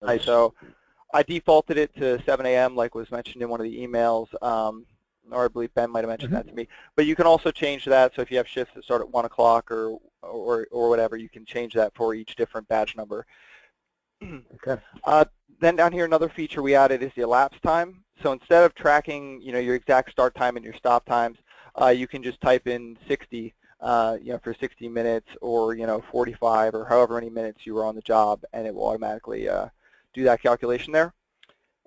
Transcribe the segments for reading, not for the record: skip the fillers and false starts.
Nice. So I defaulted it to 7 a.m. like was mentioned in one of the emails, or I believe Ben might have mentioned that to me. But you can also change that. So if you have shifts that start at 1 o'clock or whatever, you can change that for each different badge number. Okay. Then down here, another feature we added is the elapsed time. So instead of tracking, your exact start time and your stop times, you can just type in 60, for 60 minutes or 45 or however many minutes you were on the job, and it will automatically do that calculation there.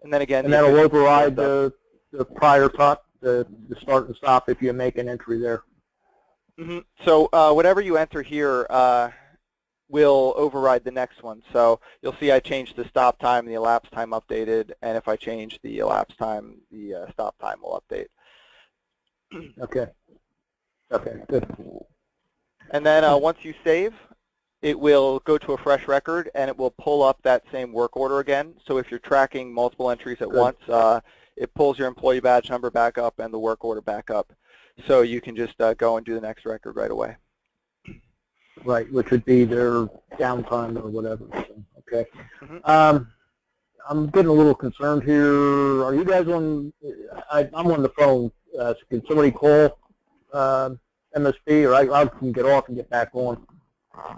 And then again, and that'll override the prior top, the start and stop if you make an entry there. Mm-hmm. So whatever you enter here will override the next one. So you'll see I changed the stop time and the elapsed time updated, and if I change the elapsed time, the stop time will update. Okay. Okay, good. And then once you save, it will go to a fresh record, and it will pull up that same work order again. So if you're tracking multiple entries at once, it pulls your employee badge number back up and the work order back up. So you can just go and do the next record right away. Right, which would be their downtime or whatever. So, okay. Mm-hmm. I'm getting a little concerned here. Are you guys on? I'm on the phone. So can somebody call MSP, or I can get off and get back on?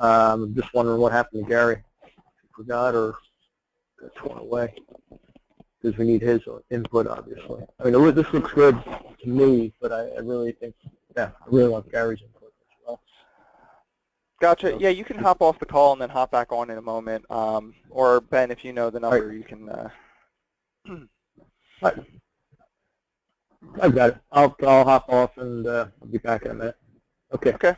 I'm just wondering what happened to Gary. Forgot or got thrown away, because we need his input, obviously. I mean, this looks good to me, but I really think, I really want Gary's input as well. Gotcha. So, yeah, you can hop off the call and then hop back on in a moment. Or Ben, if you know the number, right. you can. I've got it. I'll hop off and I'll be back in a minute. Okay. Okay.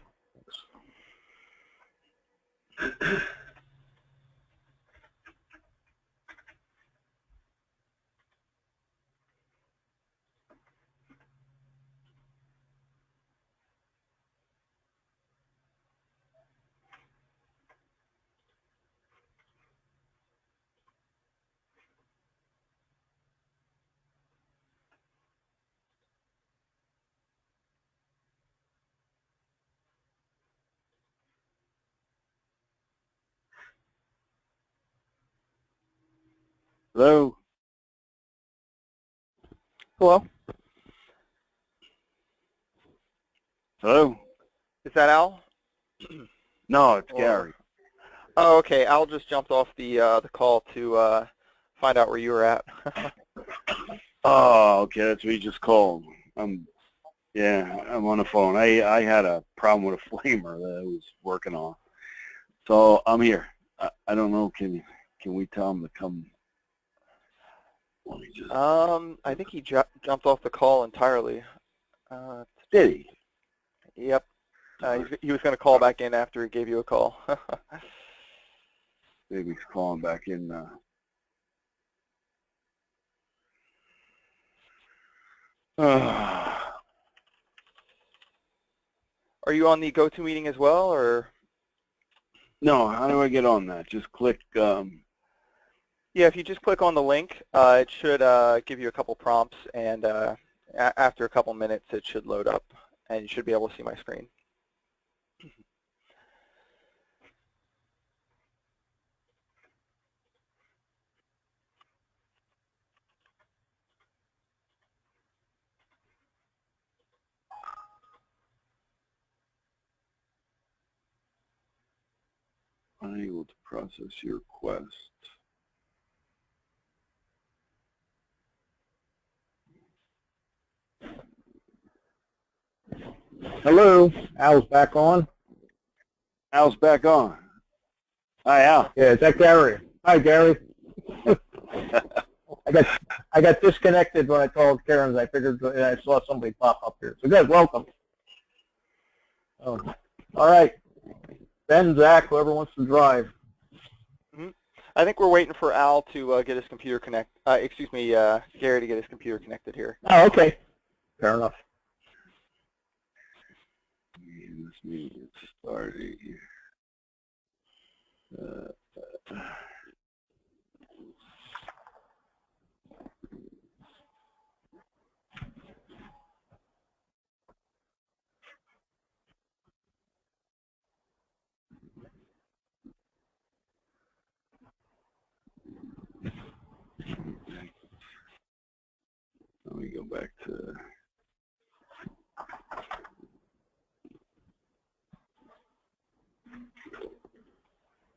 Hello? Hello? Hello? Is that Al? No, it's Gary. Oh, okay. Al just jumped off the call to find out where you were at. Oh, okay, that's what you just called. I'm on the phone. I had a problem with a flamer that I was working on. So I'm here. I don't know, can we tell him to come? Let me just... I think he jumped off the call entirely. Did he? Yep. He was going to call back in after he gave you a call. Maybe he's calling back in. Are you on the GoToMeeting as well, or? No, how do I get on that? Just click. Yeah, if you just click on the link, it should give you a couple prompts, and after a couple minutes, it should load up, and you should be able to see my screen. Unable to process your request. Hello, Al's back on. Al's back on. Hi, Al. Yeah, is that Gary? Hi, Gary. I got disconnected when I called Karen's. I figured I saw somebody pop up here. So good, welcome. Oh, all right, Ben, Zach, whoever wants to drive. Mm-hmm. I think we're waiting for Al to get his computer Gary to get his computer connected here. Oh, okay. Fair enough. This meeting is starting. back to.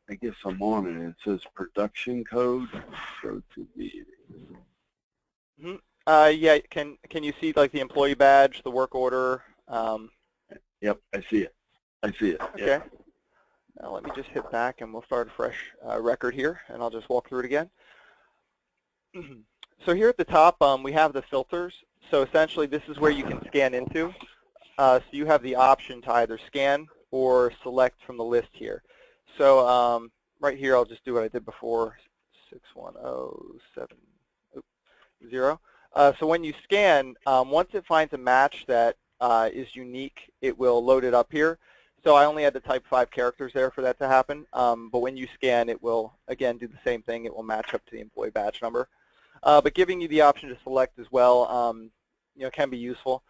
I guess I'm on it. It says production code. Show to meeting. Mm-hmm. Yeah. Can you see like the employee badge, the work order? Yep, I see it. I see it. Okay. Yep. Now let me just hit back and we'll start a fresh record here, and I'll just walk through it again. So here at the top, we have the filters. So essentially, this is where you can scan into. So you have the option to either scan or select from the list here. So right here, I'll just do what I did before, 61070. So when you scan, once it finds a match that is unique, it will load it up here. So I only had to type 5 characters there for that to happen. But when you scan, it will, again, do the same thing. It will match up to the employee badge number. But giving you the option to select as well, can be useful.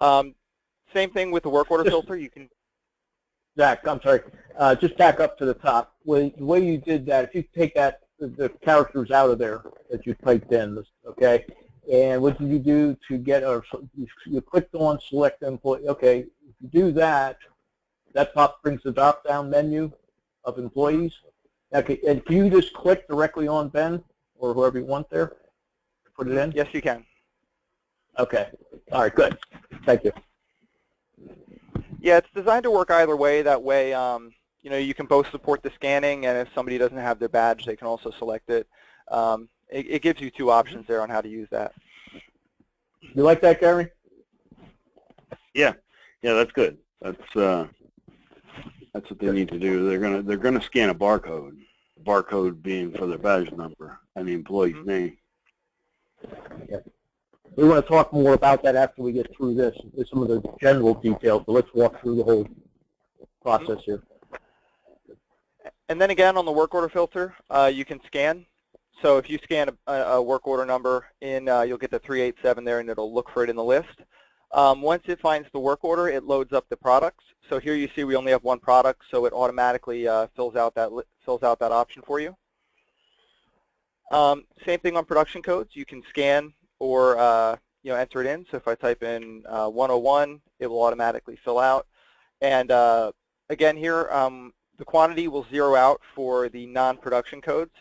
Same thing with the work order filter. You can. Zach, I'm sorry. Just back up to the top. The way you did that, if you take the characters out of there that you typed in, okay, and what did you do to get, or you clicked on select employee, okay, if you do that, that brings the drop-down menu of employees. Okay, and can you just click directly on Ben or whoever you want there to put it in? Yes, you can. Okay. All right, good. Thank you. Yeah, it's designed to work either way. That way, you can both support the scanning, and if somebody doesn't have their badge, they can also select it. It gives you 2 options there on how to use that. You like that, Gary? Yeah, that's good. That's what they need to do. They're gonna scan a barcode. The barcode being for their badge number and the employee's name. Yeah. We want to talk more about that after we get through this. There's some of the general details, but let's walk through the whole process here. And then again, on the work order filter, you can scan. So if you scan a work order number in, you'll get the 387 there, and it'll look for it in the list. Once it finds the work order, it loads up the products. So here you see we only have 1 product, so it automatically fills out that option for you. Same thing on production codes. You can scan or enter it in. So if I type in 101, it will automatically fill out. And again here, the quantity will zero out for the non-production codes.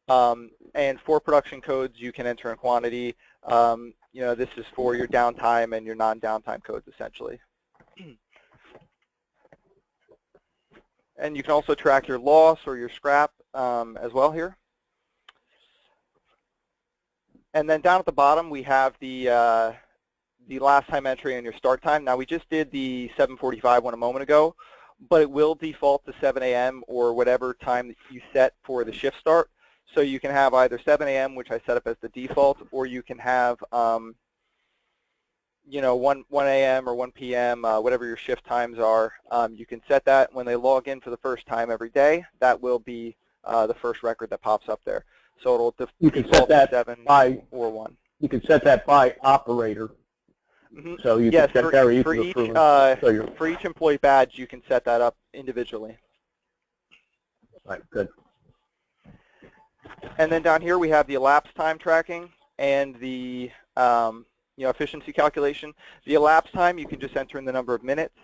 And for production codes, you can enter in quantity. This is for your downtime and your non-downtime codes, essentially. And you can also track your loss or your scrap as well here. And then down at the bottom, we have the last time entry and your start time. Now, we just did the 7:45 one a moment ago, but it will default to 7 a.m. or whatever time that you set for the shift start. So you can have either 7 a.m., which I set up as the default, or you can have 1 a.m. or 1 p.m., whatever your shift times are. You can set that when they log in for the first time every day. That will be the first record that pops up there. So it'll default to 7 or 1. You can set that by operator. Mm-hmm. So you can set Gary for each employee badge, you can set that up individually. All right, good. And then down here we have the elapsed time tracking and the efficiency calculation. The elapsed time, you can just enter in the number of minutes.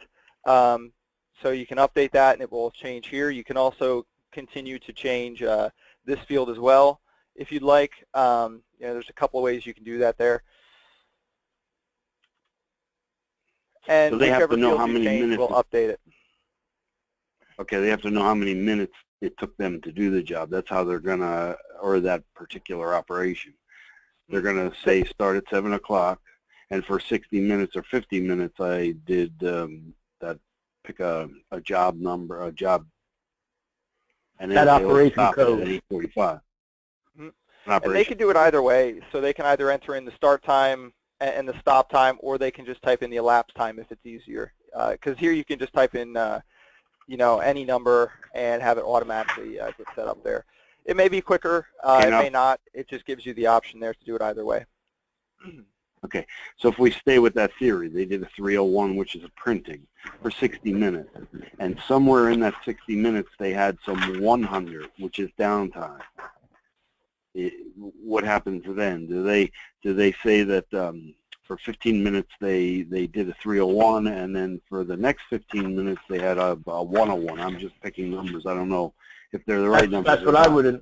So you can update that and it will change here. You can also continue to change this field as well if you'd like. There's a couple of ways you can do that there. And so they have to know field how you many change, minutes. we'll update it. Okay, they have to know how many minutes it took them to do the job. That's how they're gonna, or that particular operation. They're gonna say start at 7 o'clock, and for 60 minutes or 50 minutes, I did pick a job number, and then that operation stop code at 8:45. And they can do it either way. So they can either enter in the start time and the stop time, or they can just type in the elapsed time if it's easier. Because here you can just type in any number and have it automatically get set up there. It may be quicker, it may not. It just gives you the option there to do it either way. Okay, so if we stay with that theory, they did a 301, which is a printing, for 60 minutes. And somewhere in that 60 minutes, they had some 100, which is downtime. what happens then? Do they say that for 15 minutes they did a 301, and then for the next 15 minutes they had a 101? I'm just picking numbers. I don't know if they're the right numbers. That's what I would.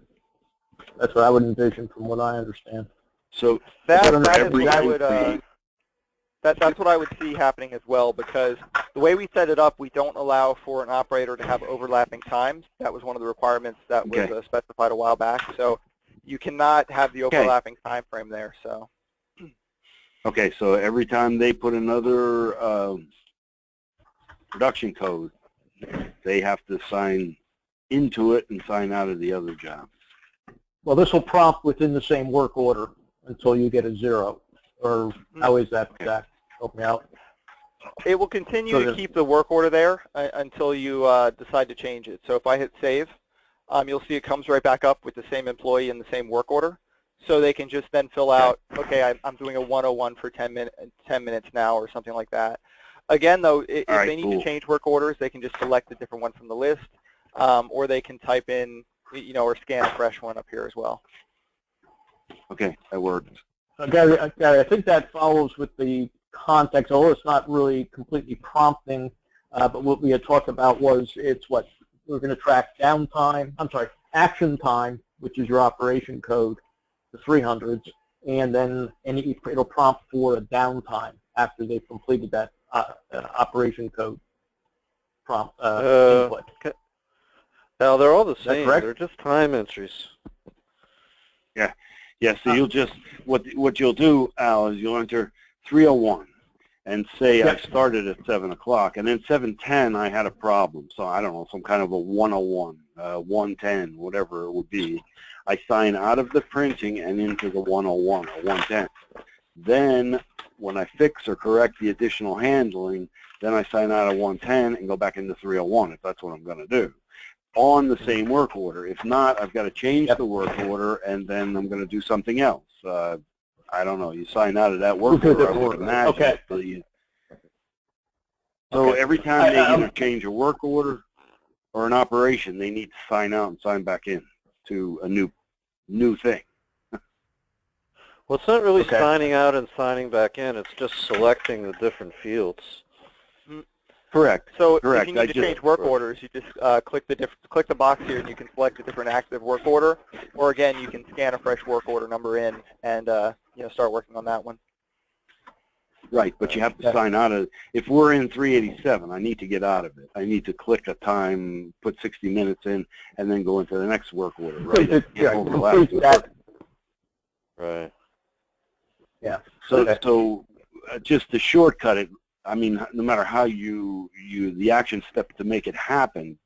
That's what I would envision, from what I understand. So that's what I would see happening as well, because the way we set it up, we don't allow for an operator to have overlapping times. That was one of the requirements that was specified a while back. So you cannot have the overlapping time frame there. So. Okay, so every time they put another production code, they have to sign into it and sign out of the other job. Well, this will prompt within the same work order until you get a 0. Or how is that, Zach? Help me out. It will continue to keep the work order there until you decide to change it. So if I hit save, you'll see it comes right back up with the same employee in the same work order. So they can just then fill out, okay, I'm doing a 101 for 10 minutes now, or something like that. Again, though, if they need to change work orders, they can just select a different one from the list, or they can type in, or scan a fresh one up here as well. Okay, that works. Gary, I think that follows with the context, although it's not really completely prompting, but what we had talked about was we're going to track action time, which is your operation code, the 300s, and then it'll prompt for a downtime after they've completed that operation code prompt input. Now, they're all the same. Correct? They're just time entries. Yeah, so you'll just, what you'll do, Al, is you'll enter 301 and say I started at 7 o'clock, and then 7:10 I had a problem. So I don't know, some kind of a 101, 110, whatever it would be. I sign out of the printing and into the 101 or 110. Then when I fix or correct the additional handling, then I sign out of 110 and go back into 301 if that's what I'm going to do, on the same work order. If not, I've got to change the work order, and then I'm going to do something else. I don't know. You sign out of that work order, I would imagine. Okay. So every time they either change a work order or an operation, they need to sign out and sign back in to a new thing. Well, it's not really signing out and signing back in. It's just selecting the different fields. Correct. So if you need to change work orders, you just click the box here, and you can select a different active work order. Or again, you can scan a fresh work order number in and start working on that one. Right, but you have to sign out of. If we're in 387, I need to get out of it. I need to click a time, put 60 minutes in, and then go into the next work order. Right. Right. Yeah. So just to shortcut it, I mean, no matter how the action step to make it happen,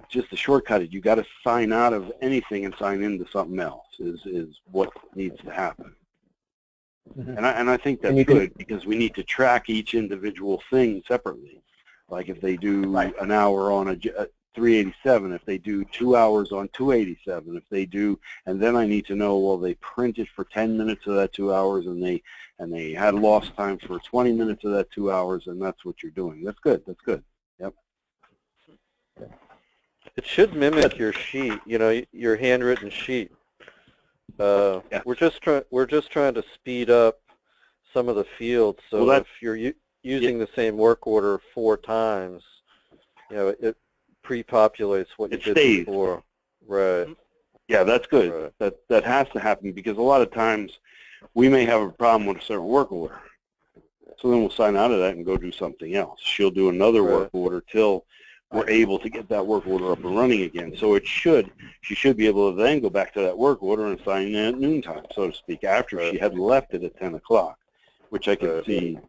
just to shortcut it, you got to sign out of anything and sign into something else is what needs to happen. Mm-hmm. And I think that's good, because we need to track each individual thing separately. Like if they do an hour on a 387, if they do 2 hours on 287, if they do, and then I need to know, well, they printed for 10 minutes of that 2 hours, and they had lost time for 20 minutes of that 2 hours, and that's what you're doing. That's good. That's good. Yep. It should mimic your sheet, your handwritten sheet. We're just trying to speed up some of the fields. So if you're using the same work order 4 times, it pre-populates what you did before. Right. Yeah, that's good. Right. That has to happen, because a lot of times we may have a problem with a certain work order. So then we'll sign out of that and go do something else. She'll do another work order till we're able to get that work order up and running again. So she should be able to then go back to that work order and sign in at noontime, so to speak, after she had left it at 10 o'clock, which I can see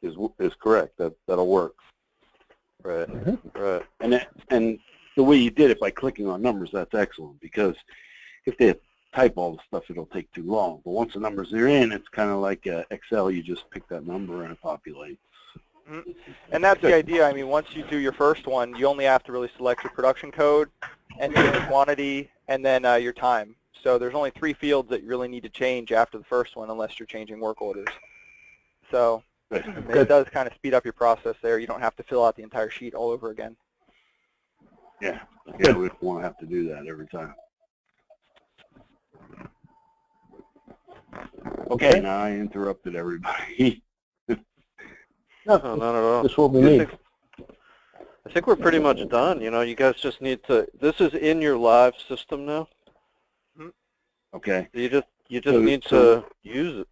is correct. That'll work. Right. Mm-hmm. Right. And the way you did it by clicking on numbers, that's excellent, because if they type all the stuff, it'll take too long. But once the numbers are in, it's kind of like Excel. You just pick that number and it populates. And that's the idea. I mean, once you do your first one, you only have to really select your production code, and then your quantity, and then your time. So there's only 3 fields that you really need to change after the first one, unless you're changing work orders. So it does kind of speed up your process there. You don't have to fill out the entire sheet all over again. Yeah, we don't want to have to do that every time. Okay, now I interrupted everybody. No, not at all. that's what we need. I think we're pretty much done. You know, you guys just need to. This is in your live system now. Okay. You just need to use it.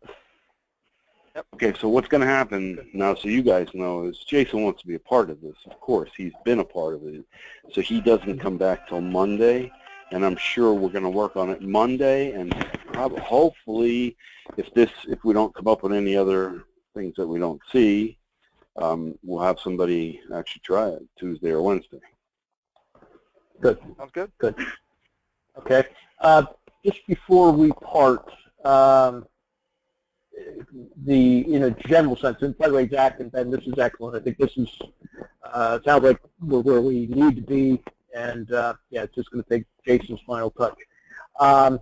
Yep. Okay, so what's going to happen now, so you guys know, is Jason wants to be a part of this. Of course, he's been a part of it. So he doesn't come back till Monday, and I'm sure we're going to work on it Monday, and hopefully, if we don't come up with any other things that we don't see, we'll have somebody actually try it Tuesday or Wednesday. Good. Sounds good. Good. Okay. Just before we part, in a general sense, and by the way, Zach and Ben, this is excellent. I think this is sounds like we're where we need to be, and yeah, it's just going to take Jason's final touch. I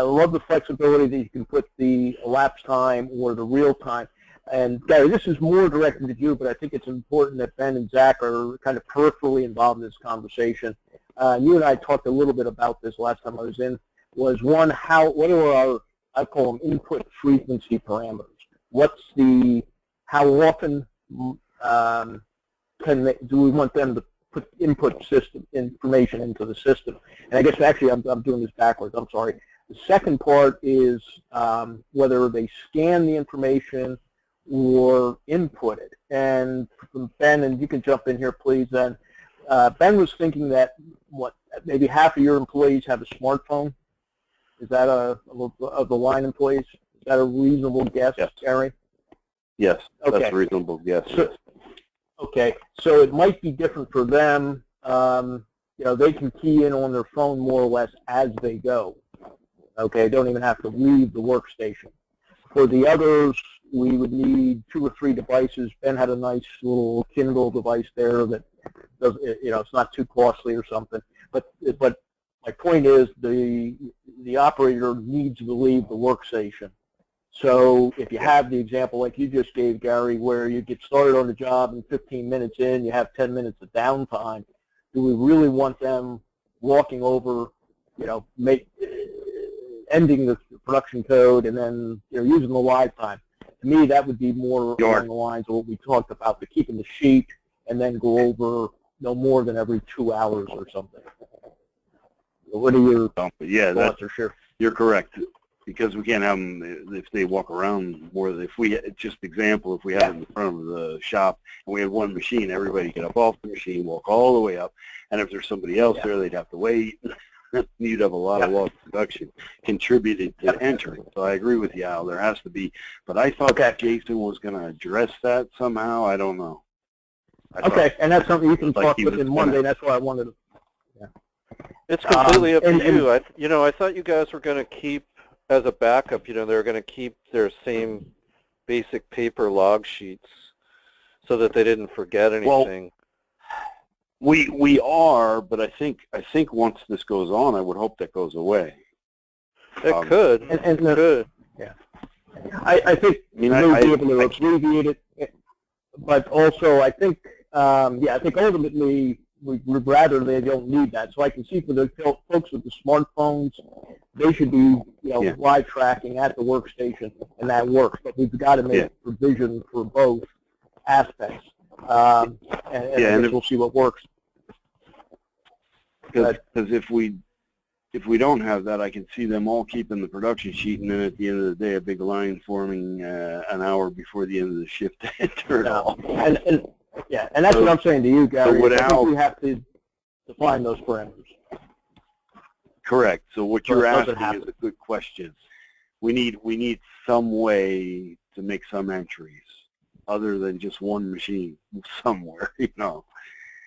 love the flexibility that you can put the elapsed time or the real time. And Gary, this is more directed at you, but I think it's important that Ben and Zach are kind of peripherally involved in this conversation. You and I talked a little bit about this last time I was in. Was one, what are our, I call them input frequency parameters? How often do we want them to put input system information into the system? And I guess actually I'm doing this backwards. I'm sorry. The second part is whether they scan the information or input it. And from Ben, and you can jump in here, please. Then Ben was thinking that maybe half of your employees have a smartphone. Is that of the line employees? Is that a reasonable guess, yes. Gary? Yes, okay. That's a reasonable guess. Okay, so it might be different for them. You know, they can key in on their phone more or less as they go. Okay, don't even have to leave the workstation. For the others, we would need 2 or 3 devices. Ben had a nice little Kindle device there that does, you know, it's not too costly or something. But my point is the operator needs to leave the workstation. So if you have the example like you just gave, Gary, where you get started on the job and 15 minutes in, you have 10 minutes of downtime, do we really want them walking over, you know, ending the production code and then, you know, using the live time? To me, that would be more along the lines of what we talked about, the keeping the sheet and then go over no more than every 2 hours or something. What are your thoughts or sure? You're correct, because we can't have them if they walk around more than if we just example, if we had it in front of the shop and we had one machine, everybody get up off the machine, walk all the way up, and if there's somebody else there, they'd have to wait. You'd have a lot of lost production contributed to entering. So I agree with you, Al. There has to be, but I thought that Jason was going to address that somehow. I don't know. Okay, and that's something you can talk with him Monday. That's why I wanted to. Yeah. It's completely up to you. You know, I thought you guys were going to keep, as a backup, you know, they were going to keep their same basic paper log sheets so that they didn't forget anything. Well, we are, but I think once this goes on, I would hope that goes away. It could. It could. Yeah. I think we'll be able to abbreviate it, but also I think, I think ultimately we'd rather they don't need that. So I can see for the folks with the smartphones, they should be, you know, live tracking at the workstation, and that works. But we've got to make provision for both aspects, and we'll see what works. Because if we don't have that, I can see them all keeping the production sheet, and then at the end of the day, a big line forming an hour before the end of the shift to enter it all. And that's what I'm saying to you, Gary. I think we have to define those parameters. Correct. So what you're asking is a good question. We need some way to make some entries other than just one machine somewhere, you know.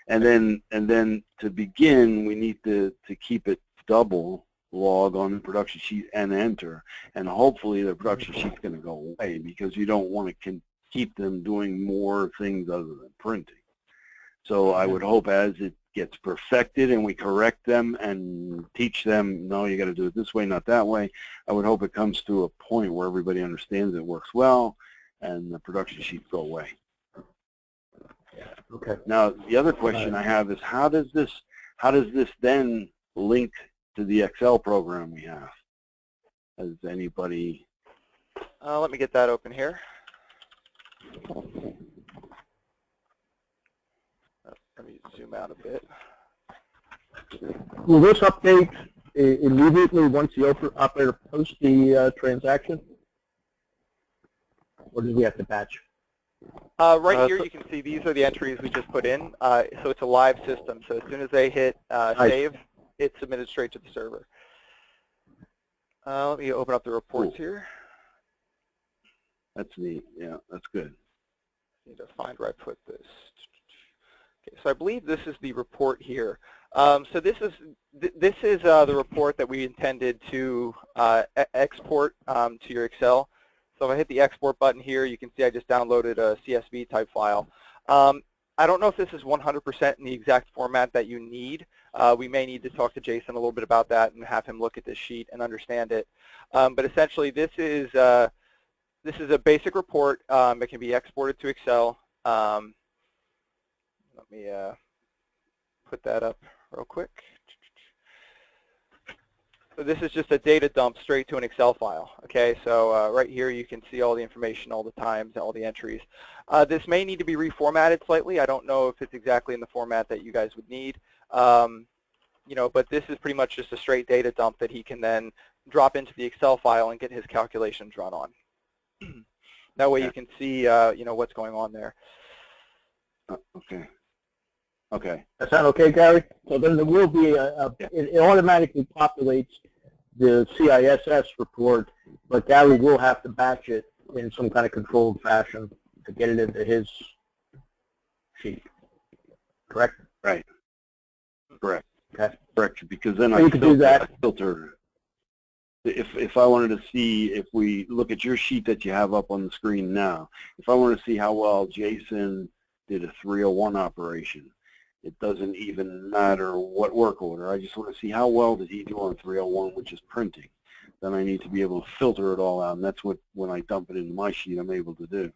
And then to begin, we need to keep it double log on the production sheet and enter, and hopefully the production sheet's going to go away because you don't want to keep them doing more things other than printing. So I would hope as it gets perfected and we correct them and teach them, no, you got to do it this way, not that way, I would hope it comes to a point where everybody understands it works well and the production sheets go away. Okay. Now, the other question I have is how does this then link to the Excel program we have? Has anybody? Let me get that open here. Let me zoom out a bit. Will this update immediately once the operator posts the transaction? Or do we have to batch? Right here you can see these are the entries we just put in. So it's a live system. So as soon as they hit save, it's submitted straight to the server. Let me open up the reports here. That's neat. Yeah, that's good. Need to find where I put this. Okay, so I believe this is the report here. So this is the report that we intended to export to your Excel. So if I hit the export button here, you can see I just downloaded a CSV type file. I don't know if this is 100% in the exact format that you need. We may need to talk to Jason a little bit about that and have him look at this sheet and understand it. But essentially, this is a basic report. It can be exported to Excel. Let me put that up real quick. So this is just a data dump straight to an Excel file. Okay, so right here you can see all the information, all the times, all the entries. This may need to be reformatted slightly. I don't know if it's exactly in the format that you guys would need. You know, but this is pretty much just a straight data dump that he can then drop into the Excel file and get his calculations run on. That way you can see, you know, what's going on there. Okay. Okay. That sound okay, Gary? So then there will be it automatically populates the CISS report, but Gary will have to batch it in some kind of controlled fashion to get it into his sheet. Correct? Right. Correct. Okay. Correct. Because then so you can do that. I filter. If I wanted to see, if we look at your sheet that you have up on the screen now, if I want to see how well Jason did a 301 operation, it doesn't even matter what work order. I just want to see how well did he do on 301, which is printing. Then I need to be able to filter it all out, and that's what, when I dump it into my sheet, I'm able to do.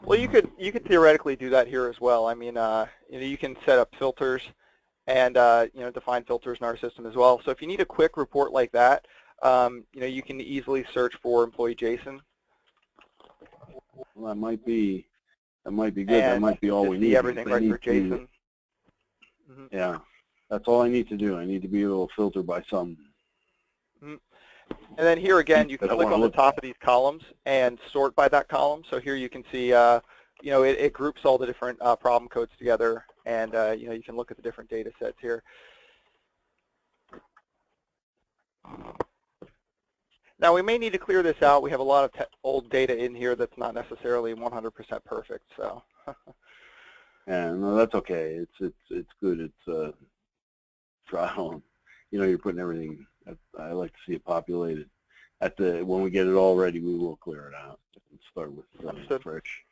Well, you could theoretically do that here as well. I mean, you know, you can set up filters and you know, define filters in our system as well. So if you need a quick report like that, you know, you can easily search for employee Jason. Well, that might be good. That might be all we need. Everything right for Jason. Yeah, that's all I need to do. I need to be able to filter by some. And then here again, you can click on the top of these columns and sort by that column. So here you can see, you know, it groups all the different problem codes together, and you know, you can look at the different data sets here. Now we may need to clear this out. We have a lot of old data in here that's not necessarily 100% perfect. So. Yeah, no, that's okay. It's good. It's trial. You know, you're putting everything. I like to see it populated. When we get it all ready, we will clear it out and start with fresh.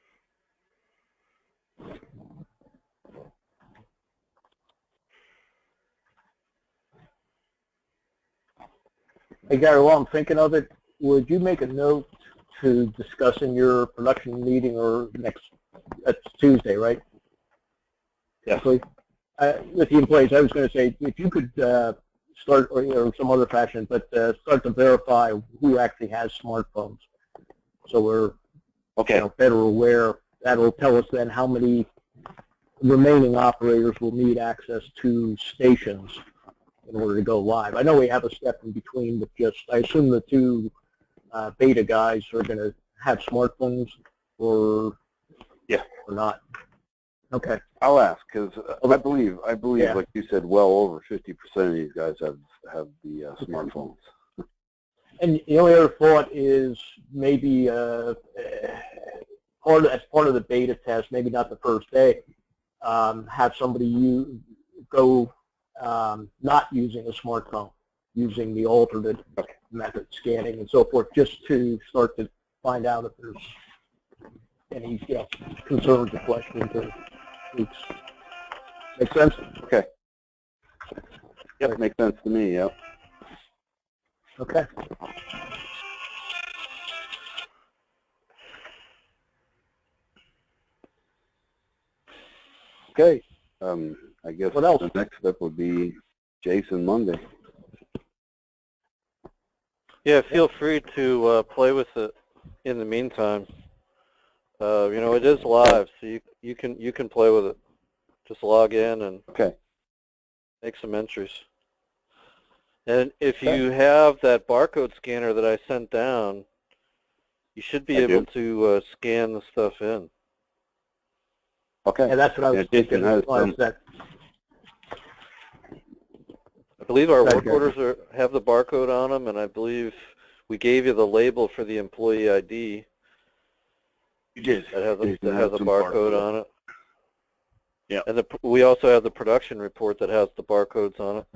Hey Gary, while I'm thinking of it, would you make a note to discuss in your production meeting or that's Tuesday, right? Yes. With the employees, I was going to say, if you could start, or some other fashion, but start to verify who actually has smartphones, so we're you know, better aware. That'll tell us then how many remaining operators will need access to stations in order to go live. I know we have a step in between, but I assume the two beta guys are going to have smartphones, or not. Okay. I'll ask, because I believe, like you said, well over 50% of these guys have the smartphones. And the only other thought is maybe as part of the beta test, maybe not the first day, have somebody go not using a smartphone, using the alternate method, scanning and so forth, just to start to find out if there's any concerns or questions or tweaks. Make sense? Okay. Yep, makes sense to me, yep. Okay. Okay. I guess what else? The next step would be Jason Monday. Yeah, feel free to play with it in the meantime. You know, it is live, so you can play with it. Just log in and make some entries. And if you have that barcode scanner that I sent down, you should be able to scan the stuff in. Okay. Yeah, that's what I was thinking. I believe our work orders have the barcode on them, and I believe we gave you the label for the employee ID. You did. That has a barcode on it. Yeah. And we also have the production report that has the barcodes on it.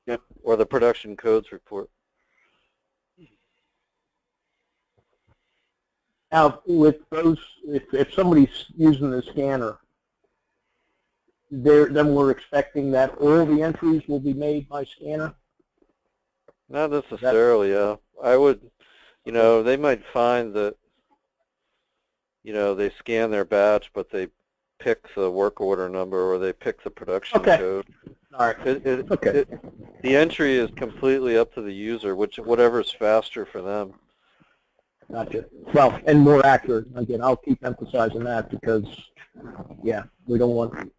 Yep. Or the production codes report. Now, with those, if somebody's using the scanner, then we're expecting that all the entries will be made by scanner? Not necessarily, yeah. I would, you know, they might find that, you know, they scan their batch, but they pick the work order number or they pick the production code. All right. The entry is completely up to the user, whatever's faster for them. Gotcha. Well, and more accurate. Again, I'll keep emphasizing that because, yeah, we don't want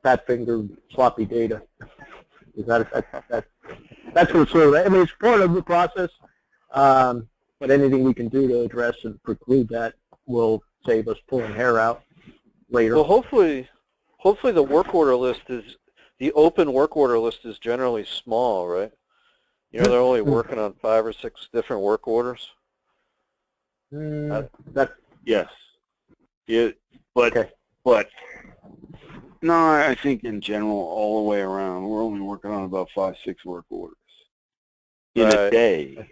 fat-fingered, sloppy data. That's what sort of, I mean, it's part of the process, but anything we can do to address and preclude that will save us pulling hair out later. Well, hopefully the work order list the open work order list is generally small, right? You know, they're only working on 5 or 6 different work orders. Yes. Yeah, but no, I think in general, all the way around, we're only working on about 5, 6 work orders in a day,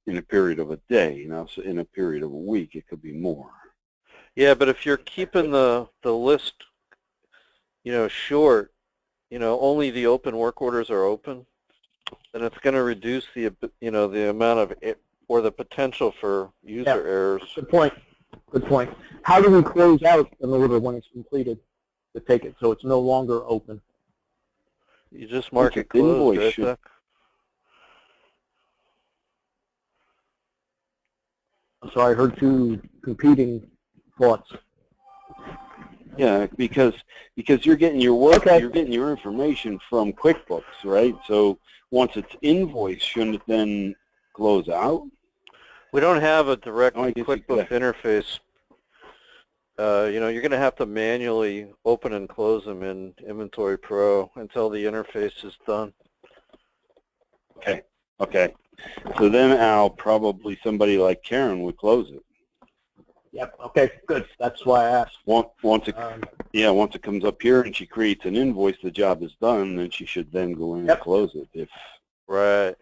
in a period of a day. You know, so in a period of a week, it could be more. Yeah, but if you're keeping the list, you know, short, you know, only the open work orders are open, then it's going to reduce the, you know, the amount of or the potential for user errors. Good point. Good point. How do we close out an order when it's completed to take it so it's no longer open? You just mark it closed, right, Zach? I'm sorry, I heard 2 competing thoughts. Yeah, because you're getting your work, you're getting your information from QuickBooks, right? So once it's invoiced, shouldn't it then close out? We don't have a direct QuickBooks interface. You know, you're going to have to manually open and close them in Inventory Pro until the interface is done. Okay. So then, Al, probably somebody like Karen would close it. Yep. Okay. Good. That's why I asked. Once it comes up here and she creates an invoice, the job is done. Then she should then go in and close it. Right.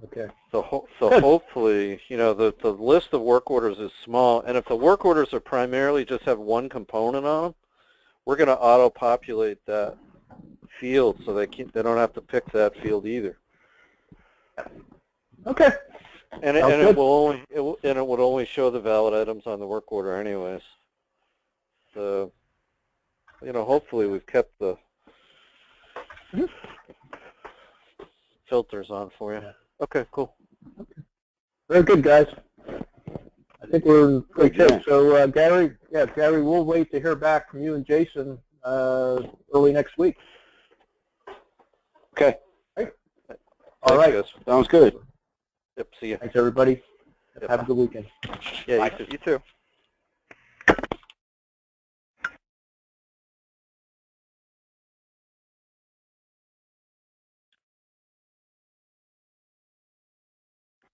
Okay. So hopefully, you know, the list of work orders is small, and if the work orders are primarily just have one component on them, we're going to auto-populate that field so they don't have to pick that field either. Okay. And it would only show the valid items on the work order anyways. So, you know, hopefully we've kept the filters on for you. Okay, cool. Very good, guys. I think we're in great shape. So, Gary, we'll wait to hear back from you and Jason early next week. Okay. All right. Sounds good. Yep, see you. Thanks, everybody. Have a good weekend. Yeah, you too.